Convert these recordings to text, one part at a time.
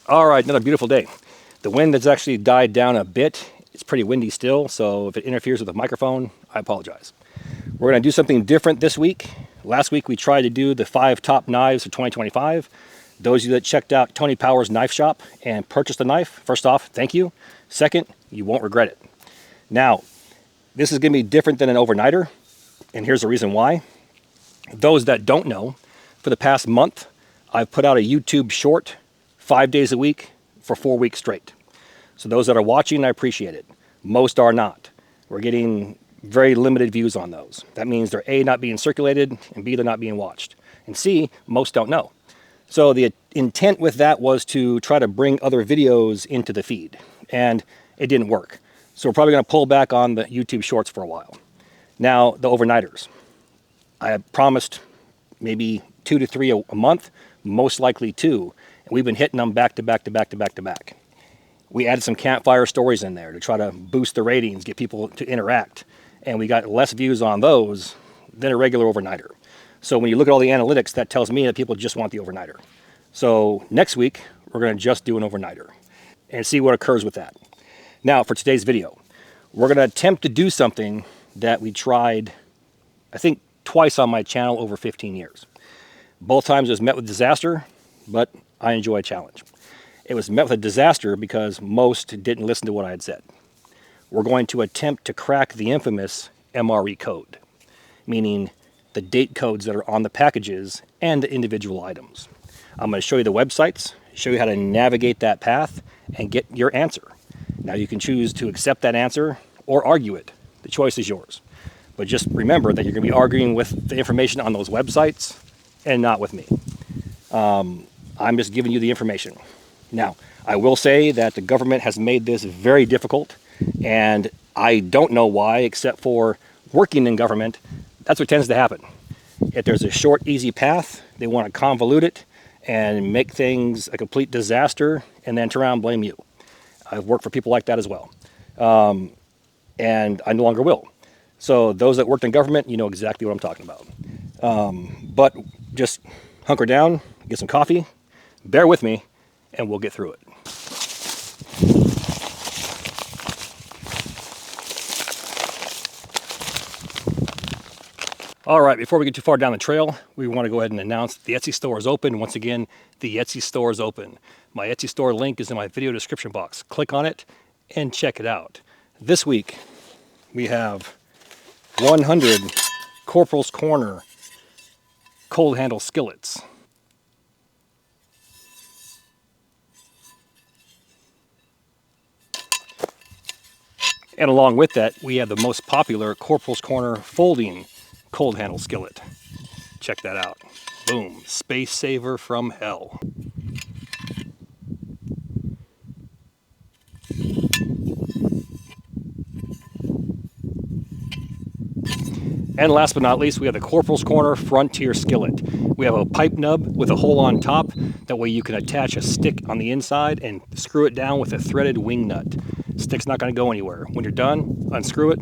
All right, another beautiful day. The wind has actually died down a bit. It's pretty windy still, so if it interferes with the microphone, I apologize. We're going to do something different this week. Last week we tried to do the 5 top knives for 2025. Those of you that checked out Tony Power's knife shop and purchased a knife, first off, thank you. Second, you won't regret it. Now, this is going to be different than an overnighter, and here's the reason why. Those that don't know, for the past month, I've put out a YouTube short 5 days a week for 4 weeks straight. So those that are watching, I appreciate it. Most are not. We're getting very limited views on those. That means they're A, not being circulated, and B, they're not being watched. And C, most don't know. So the intent with that was to try to bring other videos into the feed, and it didn't work. So we're probably going to pull back on the YouTube shorts for a while. Now, the overnighters. I had promised maybe 2 to 3 a month, most likely 2. And we've been hitting them back to back to back to back to back. We added some campfire stories in there to try to boost the ratings, get people to interact. And we got less views on those than a regular overnighter. So when you look at all the analytics, that tells me that people just want the overnighter. So next week, we're going to just do an overnighter and see what occurs with that. Now, for today's video, we're going to attempt to do something that we tried, I think, twice on my channel over 15 years. Both times it was met with disaster, but I enjoy a challenge. It was met with a disaster because most didn't listen to what I had said. We're going to attempt to crack the infamous MRE code, meaning the date codes that are on the packages and the individual items. I'm going to show you the websites, show you how to navigate that path, and get your answer. Now you can choose to accept that answer or argue it. The choice is yours. But just remember that you're going to be arguing with the information on those websites and not with me. I'm just giving you the information. Now, I will say that the government has made this very difficult, and I don't know why, except for working in government, that's what tends to happen. If there's a short, easy path, they want to convolute it and make things a complete disaster and then turn around and blame you. I've worked for people like that as well. And I no longer will. So those that worked in government, you know exactly what I'm talking about. But just hunker down, get some coffee, bear with me, and we'll get through it. All right, before we get too far down the trail, we want to go ahead and announce the Etsy store is open. Once again, the Etsy store is open. My Etsy store link is in my video description box. Click on it and check it out. This week, we have 100 Corporals Corner cold handle skillets. And along with that, we have the most popular Corporals Corner folding cold handle skillet. Check that out. Boom, space saver from hell. And last but not least, we have the Corporals Corner Frontier Skillet. We have a pipe nub with a hole on top. That way you can attach a stick on the inside and screw it down with a threaded wing nut. Stick's not going to go anywhere. When you're done, unscrew it,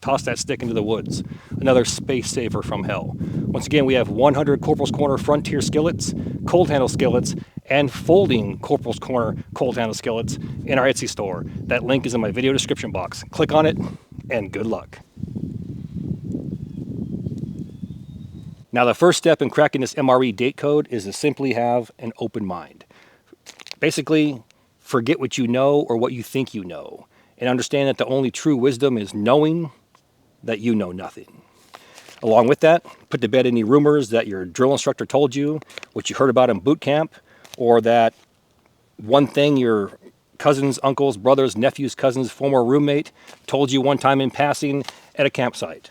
toss that stick into the woods. Another space saver from hell. Once again, we have 100 Corporals Corner Frontier Skillets, cold handle skillets, and folding Corporals Corner cold handle skillets in our Etsy store. That link is in my video description box. Click on it, and good luck. Now, the first step in cracking this MRE date code is to simply have an open mind. Basically, forget what you know or what you think you know, and understand that the only true wisdom is knowing that you know nothing. Along with that, put to bed any rumors that your drill instructor told you, what you heard about in boot camp, or that one thing your cousin's, uncle's, brother's, nephew's, cousin's former roommate told you one time in passing at a campsite.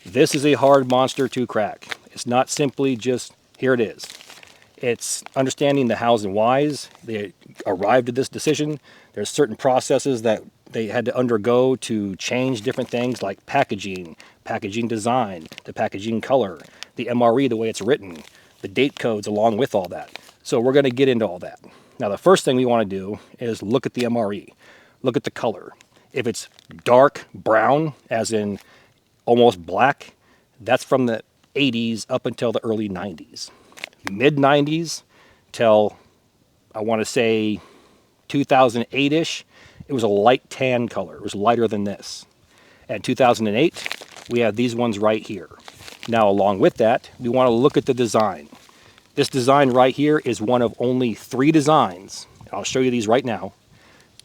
This is a hard monster to crack. It's not simply just, here it is. It's understanding the hows and whys. They arrived at this decision. There's certain processes that they had to undergo to change different things like packaging, packaging design, the packaging color, the MRE, the way it's written, the date codes along with all that. So we're going to get into all that. Now, the first thing we want to do is look at the MRE. Look at the color. If it's dark brown, as in almost black, that's from the 80s up until the early 90s. Mid 90s till I want to say 2008-ish, it was a light tan color. It was lighter than this. At 2008, we have these ones right here. Now, along with that, we want to look at the design. This design right here is one of only 3 designs. I'll show you these right now.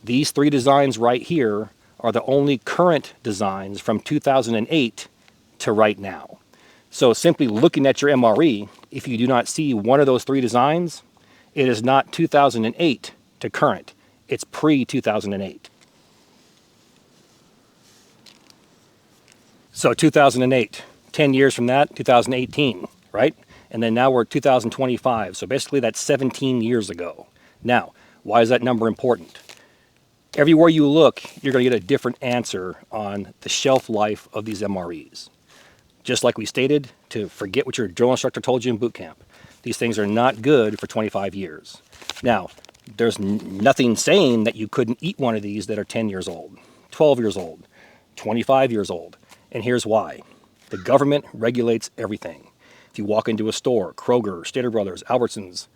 These 3 designs right here are the only current designs from 2008 to right now. So simply looking at your MRE, if you do not see one of those 3 designs, it is not 2008 to current. It's pre-2008. So 2008, 10 years from that, 2018, right? And then now we're at 2025. So basically that's 17 years ago. Now, why is that number important? Everywhere you look, you're going to get a different answer on the shelf life of these MREs. Just like we stated, to forget what your drill instructor told you in boot camp. These things are not good for 25 years. Now, there's nothing saying that you couldn't eat one of these that are 10 years old, 12 years old, 25 years old. And here's why. The government regulates everything. If you walk into a store, Kroger, Stater Brothers, Albertsons,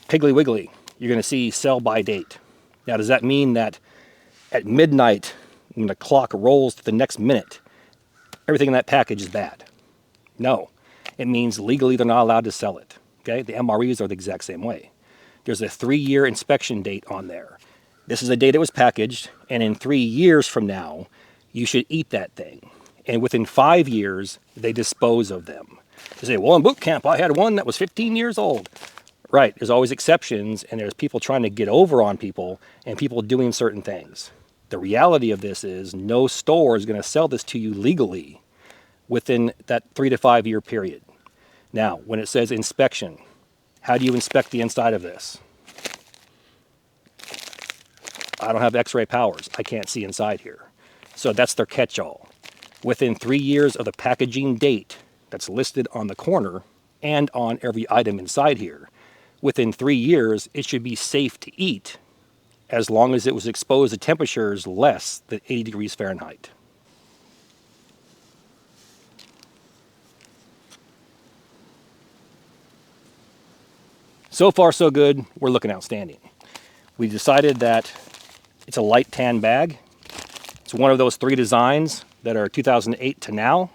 Piggly Wiggly, you're going to see sell by date. Now, does that mean that at midnight, when the clock rolls to the next minute, everything in that package is bad? No. It means legally they're not allowed to sell it. Okay? The MREs are the exact same way. There's a 3-year inspection date on there. This is the date it was packaged, and in 3 years from now, you should eat that thing. And within 5 years, they dispose of them. They say, well, in boot camp, I had one that was 15 years old. Right, there's always exceptions, and there's people trying to get over on people and people doing certain things. The reality of this is no store is going to sell this to you legally within that 3 to 5 year period. Now, when it says inspection, how do you inspect the inside of this? I don't have x-ray powers. I can't see inside here. So that's their catch-all. Within 3 years of the packaging date that's listed on the corner and on every item inside here, within 3 years, it should be safe to eat as long as it was exposed to temperatures less than 80 degrees Fahrenheit. So far, so good. We're looking outstanding. We decided that it's a light tan bag. It's one of those 3 designs that are 2008 to now.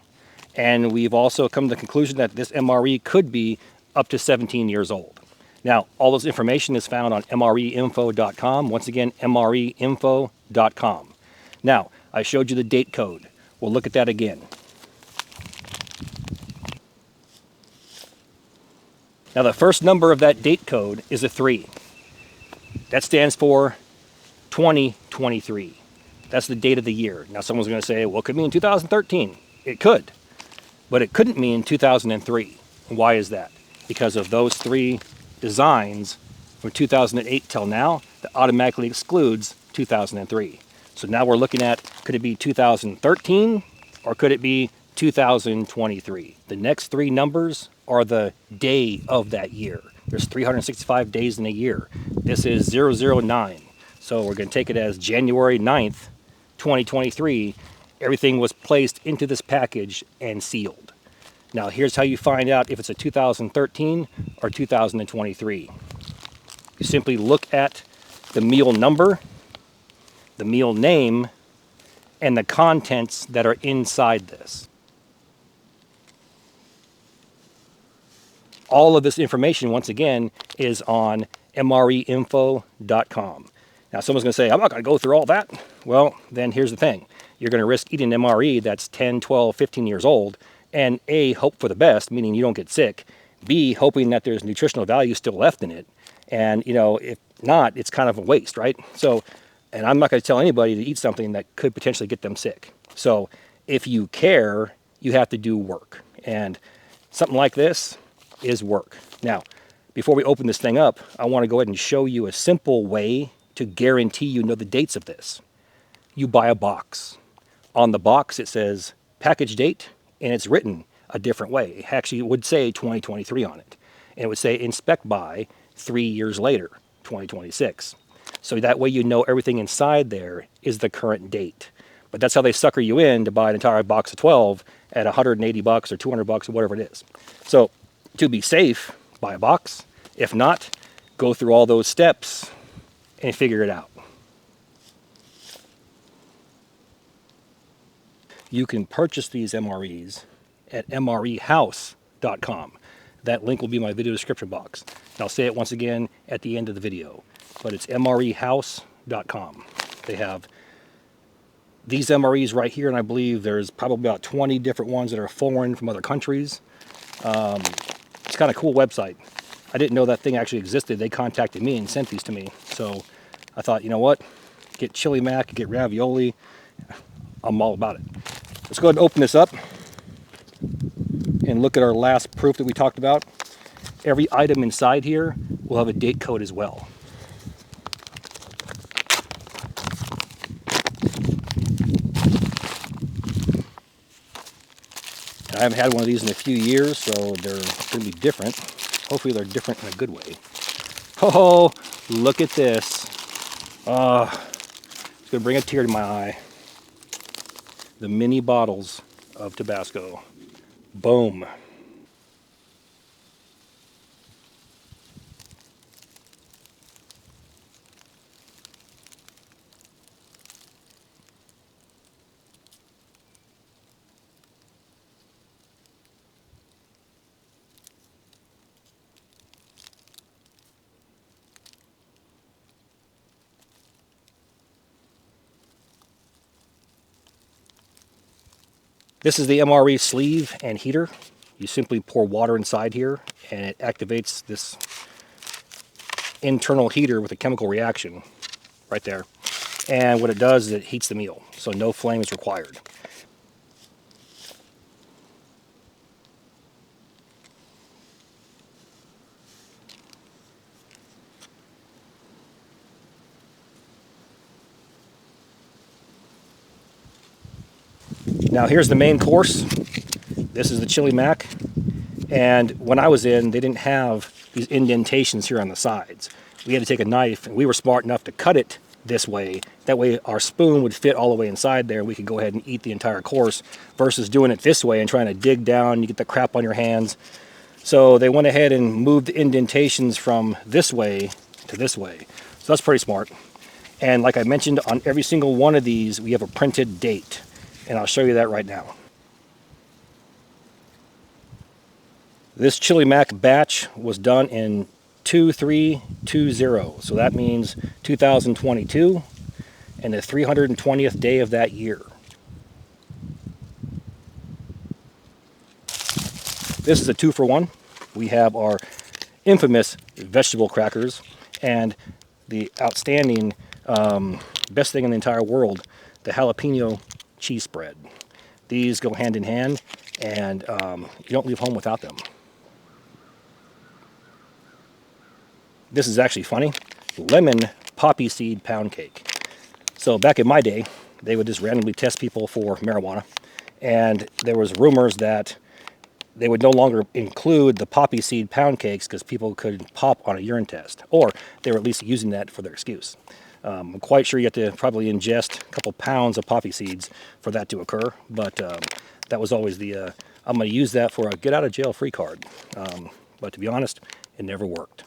And we've also come to the conclusion that this MRE could be up to 17 years old. Now, all this information is found on MREinfo.com. Once again, MREinfo.com. Now, I showed you the date code. We'll look at that again. Now, the first number of that date code is a 3. That stands for 2023. That's the date of the year. Now, someone's going to say, well, it could mean 2013. It could, but it couldn't mean 2003. Why is that? Because of those 3 designs from 2008 till now, that automatically excludes 2003. So now we're looking at, could it be 2013 or could it be 2023? The next 3 numbers are the day of that year. There's 365 days in a year. This is 009. So we're going to take it as January 9th, 2023. Everything was placed into this package and sealed. Now, here's how you find out if it's a 2013 or 2023. You simply look at the meal number, the meal name, and the contents that are inside this. All of this information, once again, is on MREinfo.com. Now, someone's going to say, I'm not going to go through all that. Well, then here's the thing. You're going to risk eating an MRE that's 10, 12, 15 years old, and A, hope for the best, meaning you don't get sick. B, hoping that there's nutritional value still left in it. And, you know, if not, it's kind of a waste, right? So, and I'm not going to tell anybody to eat something that could potentially get them sick. So if you care, you have to do work. And something like this is work. Now, before we open this thing up, I want to go ahead and show you a simple way to guarantee you know the dates of this. You buy a box. On the box, it says package date, and it's written a different way. It actually would say 2023 on it. And it would say inspect by 3 years later, 2026. So that way you know everything inside there is the current date. But that's how they sucker you in to buy an entire box of 12 at $180 or $200 or whatever it is. So to be safe, buy a box. If not, go through all those steps and figure it out. You can purchase these MREs at mrehouse.com. That link will be in my video description box. And I'll say it once again at the end of the video, but it's mrehouse.com. They have these MREs right here, and I believe there's probably about 20 different ones that are foreign from other countries. It's kind of a cool website. I didn't know that thing actually existed. They contacted me and sent these to me. So I thought, you know what? Get chili mac, get ravioli. I'm all about it. Let's go ahead and open this up and look at our last proof that we talked about. Every item inside here will have a date code as well. I haven't had one of these in a few years, so they're going to be different. Hopefully they're different in a good way. Oh, look at this. It's going to bring a tear to my eye. The mini bottles of Tabasco. Boom. This is the MRE sleeve and heater. You simply pour water inside here and it activates this internal heater with a chemical reaction right there. And what it does is it heats the meal, so no flame is required. Now here's the main course. This is the chili mac. And when I was in, they didn't have these indentations here on the sides. We had to take a knife, and we were smart enough to cut it this way. That way our spoon would fit all the way inside there. We could go ahead and eat the entire course versus doing it this way and trying to dig down. You get the crap on your hands. So they went ahead and moved the indentations from this way to this way. So that's pretty smart. And like I mentioned, on every single one of these, we have a printed date. And I'll show you that right now. This chili mac batch was done in 2320. So that means 2022 and the 320th day of that year. This is a 2-for-1. We have our infamous vegetable crackers and the outstanding, best thing in the entire world, the jalapeno cheese spread. These go hand in hand, and you don't leave home without them. This is actually funny. Lemon poppy seed pound cake. So back in my day, they would just randomly test people for marijuana, and there was rumors that they would no longer include the poppy seed pound cakes because people could pop on a urine test, or they were at least using that for their excuse. I'm quite sure you have to probably ingest a couple pounds of poppy seeds for that to occur, but that was always the, I'm going to use that for a get out of jail free card. But to be honest, it never worked.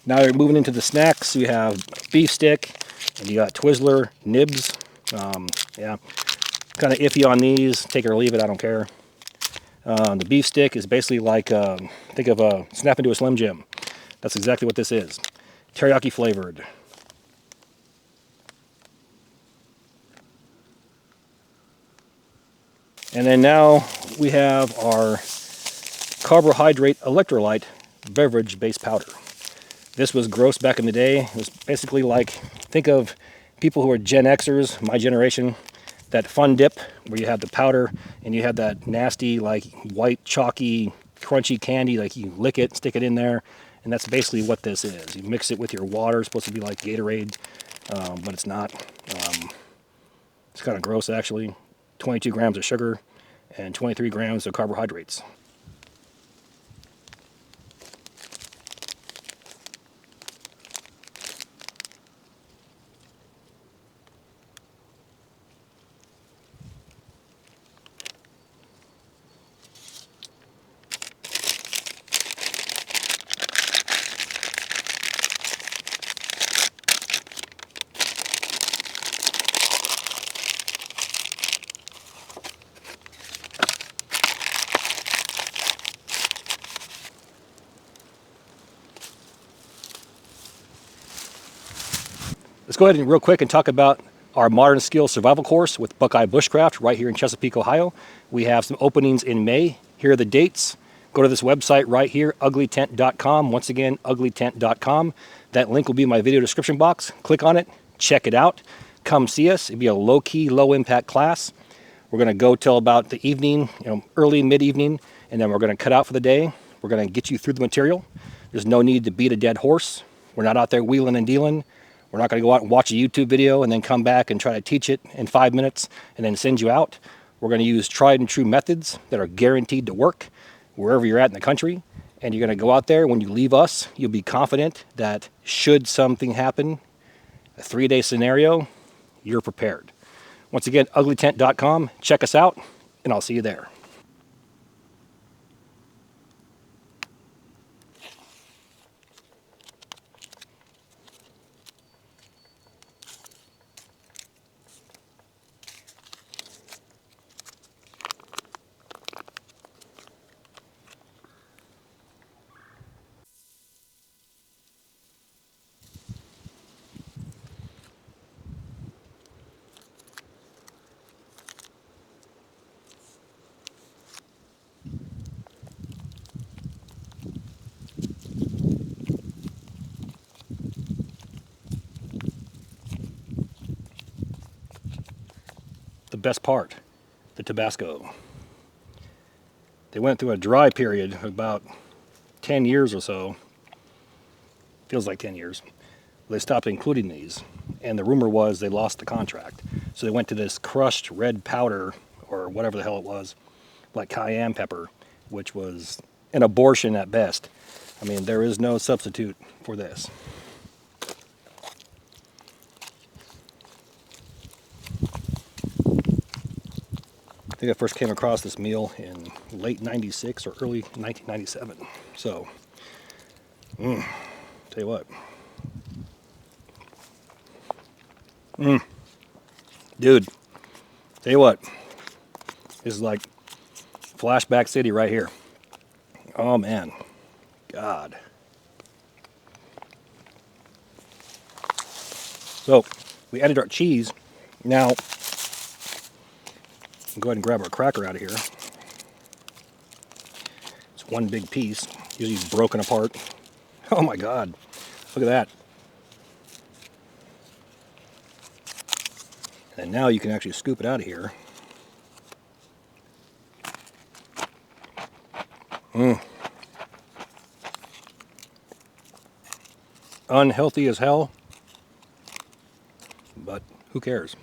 Now you're moving into the snacks. You have beef stick, and you got Twizzler nibs. Yeah, kind of iffy on these. Take it or leave it, I don't care. The beef stick is basically like, think of a Snap into a Slim Jim. That's exactly what this is. Teriyaki flavored. And then now we have our carbohydrate electrolyte beverage base powder. This was gross back in the day. It was basically like, think of people who are Gen Xers, my generation, that Fun Dip where you have the powder and you have that nasty like white chalky crunchy candy, like you lick it, stick it in there, and that's basically what this is. You mix it with your water. It's supposed to be like Gatorade, but it's not. It's kind of gross actually. 22 grams of sugar and 23 grams of carbohydrates. Let's go ahead and real quick and talk about our Modern Skills Survival course with Buckeye Bushcraft right here in Chesapeake, Ohio. We have some openings in May. Here are the dates. Go to this website right here, uglytent.com. Once again, uglytent.com. That link will be in my video description box. Click on it, check it out. Come see us. It'll be a low-key, low-impact class. We're going to go till about the evening, early, mid-evening, and then we're going to cut out for the day. We're going to get you through the material. There's no need to beat a dead horse. We're not out there wheeling and dealing. We're not going to go out and watch a YouTube video and then come back and try to teach it in 5 minutes and then send you out. We're going to use tried and true methods that are guaranteed to work wherever you're at in the country. And you're going to go out there. When you leave us, you'll be confident that should something happen, a 3-day scenario, you're prepared. Once again, uglytent.com. Check us out, and I'll see you there. The best part, the Tabasco. They went through a dry period of about 10 years or so. Feels like 10 years. They stopped including these. And the rumor was they lost the contract. So they went to this crushed red powder, or whatever the hell it was, like cayenne pepper, which was an abortion at best. I mean, there is no substitute for this. I think I first came across this meal in late 96 or early 1997. So, tell you what. Dude, tell you what. This is like flashback city right here. Oh man, God. So, we added our cheese. Now, go ahead and grab our cracker out of here. It's one big piece, usually broken apart. Oh my God, look at that. And now you can actually scoop it out of here. Unhealthy as hell, but who cares?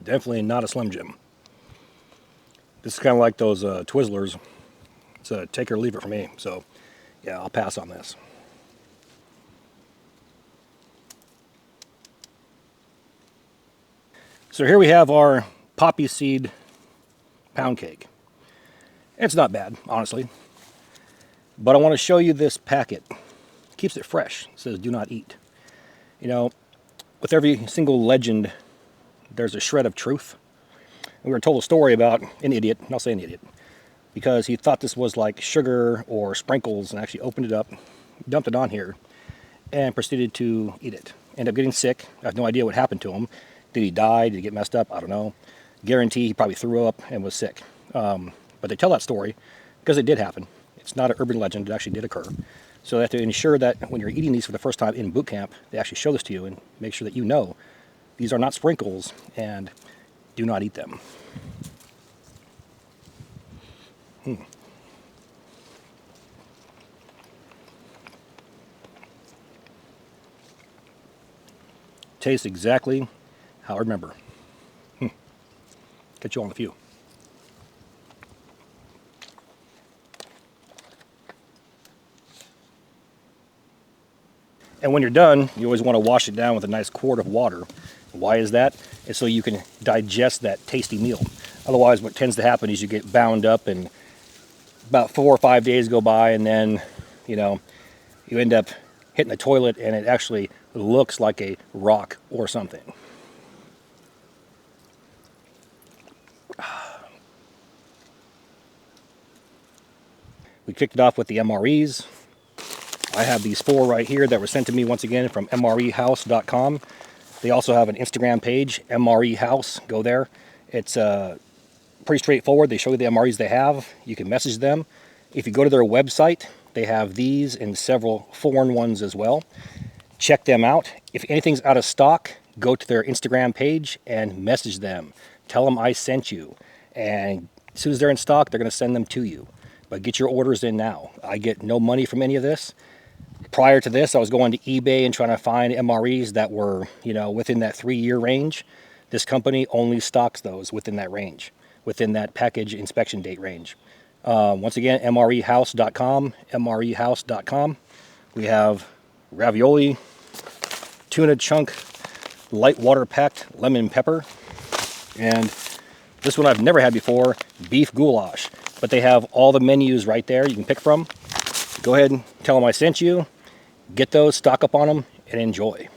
Definitely not a Slim Jim. This is kind of like those Twizzlers. It's a take or leave it for me. So, yeah, I'll pass on this. So here we have our poppy seed pound cake. It's not bad, honestly. But I want to show you this packet. It keeps it fresh. It says, do not eat. You know, with every single legend, there's a shred of truth. And we were told a story about an idiot, and I'll say an idiot, because he thought this was like sugar or sprinkles and actually opened it up, dumped it on here, and proceeded to eat it. Ended up getting sick. I have no idea what happened to him. Did he die? Did he get messed up? I don't know. Guarantee he probably threw up and was sick. But they tell that story because it did happen. It's not an urban legend. It actually did occur. So they have to ensure that when you're eating these for the first time in boot camp, they actually show this to you and make sure that you know these are not sprinkles and do not eat them. Tastes exactly how I remember. Catch you all in a few. And when you're done, you always want to wash it down with a nice quart of water. Why is that? It's so you can digest that tasty meal. Otherwise, what tends to happen is you get bound up and about 4 or 5 days go by and then, you end up hitting the toilet and it actually looks like a rock or something. We kicked it off with the MREs. I have these 4 right here that were sent to me once again from MREhouse.com. They also have an Instagram page, MRE House. Go there. It's pretty straightforward. They show you the MREs they have. You can message them. If you go to their website, they have these and several foreign ones as well. Check them out. If anything's out of stock, go to their Instagram page and message them. Tell them I sent you. And as soon as they're in stock, they're going to send them to you. But get your orders in now. I get no money from any of this. Prior to this, I was going to eBay and trying to find MREs that were, within that 3-year range. This company only stocks those within that range, within that package inspection date range. Once again, MREhouse.com, MREhouse.com. We have ravioli, tuna chunk, light water packed lemon pepper, and this one I've never had before, beef goulash. But they have all the menus right there you can pick from. Go ahead and tell them I sent you. Get those, stock up on them, and enjoy.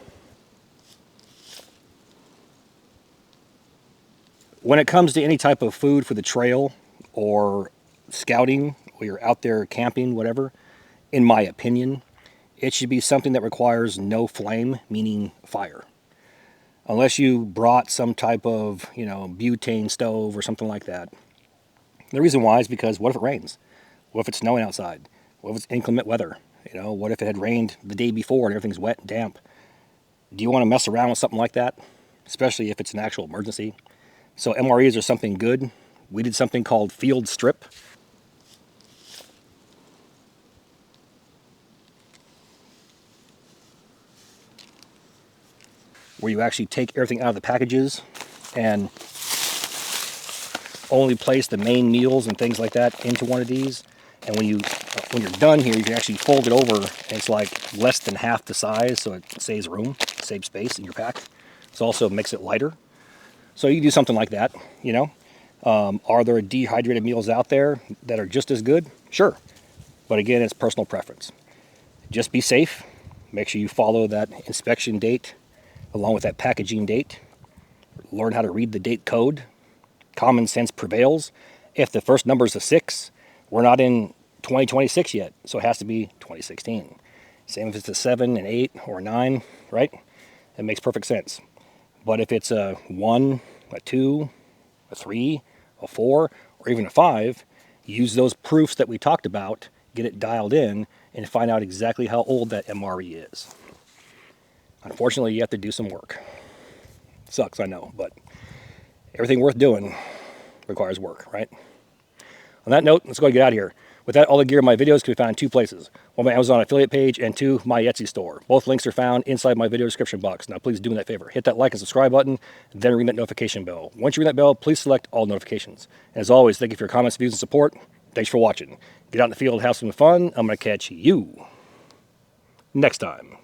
When it comes to any type of food for the trail or scouting, or you're out there camping, whatever, in my opinion, it should be something that requires no flame, meaning fire. Unless you brought some type of, butane stove or something like that. The reason why is because what if it rains? What if it's snowing outside? What if it's inclement weather? What if it had rained the day before and everything's wet and damp? Do you want to mess around with something like that? Especially if it's an actual emergency. So MREs are something good. We did something called field strip. Where you actually take everything out of the packages and only place the main meals and things like that into one of these. And when you're done here, you can actually fold it over, and it's like less than half the size, so it saves room, saves space in your pack. It also makes it lighter. So you can do something like that, Are there dehydrated meals out there that are just as good? Sure. But again, it's personal preference. Just be safe. Make sure you follow that inspection date along with that packaging date. Learn how to read the date code. Common sense prevails. If the first number is a 6, we're not in 2026 yet, so it has to be 2016. Same if it's a 7, an 8, or a 9, right? It makes perfect sense. But if it's a 1, a 2, a 3, a 4, or even a 5, use those proofs that we talked about, get it dialed in, and find out exactly how old that MRE is. Unfortunately, you have to do some work. Sucks, I know, but everything worth doing requires work, right? On that note, let's go and get out of here. With that, all the gear in my videos can be found in 2 places. One, my Amazon affiliate page, and 2, my Etsy store. Both links are found inside my video description box. Now, please do me that favor. Hit that like and subscribe button, then ring that notification bell. Once you ring that bell, please select all notifications. And as always, thank you for your comments, views, and support. Thanks for watching. Get out in the field, have some fun. I'm going to catch you next time.